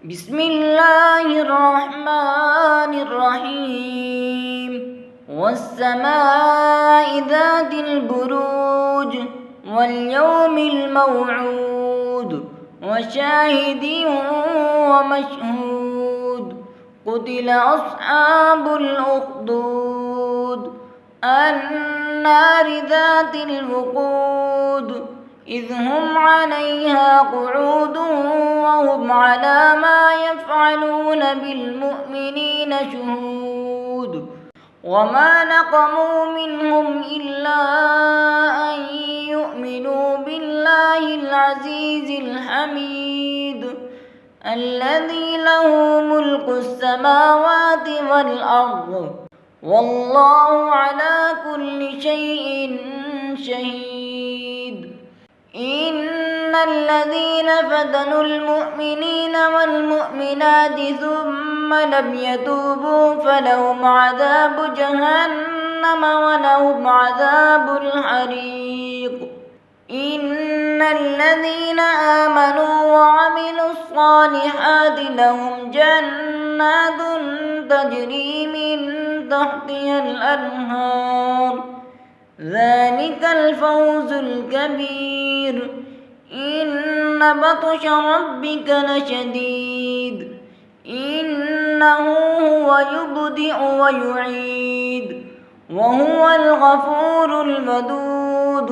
بسم الله الرحمن الرحيم والسماء ذات البروج واليوم الموعود وشاهد ومشهود قتل أصحاب الأخدود النار ذات الوقود إذ هم عليها قعود وهم على ما يفعلون بالمؤمنين شهود وما نقموا منهم إلا أن يؤمنوا بالله العزيز الحميد الذي له ملك السماوات والأرض والله على كل شيء شهيد إن الذين فتنوا المؤمنين والمؤمنات ثم لم يتوبوا فلهم عذاب جهنم ولهم عذاب الحريق إن الذين آمنوا وعملوا الصالحات لهم جنات تجري من تحتها الأنهار ذلك الفوز الكبير إن بطش ربك لشديد إنه هو يبدئ ويعيد وهو الغفور الودود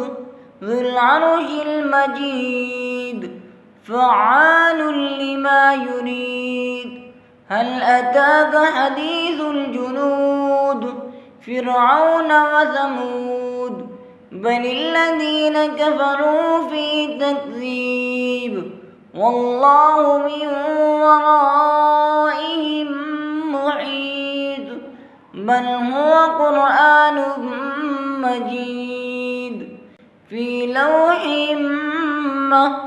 ذو العرش المجيد فعال لما يريد هل أتاك حديث الجنود فرعون وثمود بل الذين كفروا في تكذيب والله من ورائهم محيط بل هو قرآن مجيد في لوح محفوظ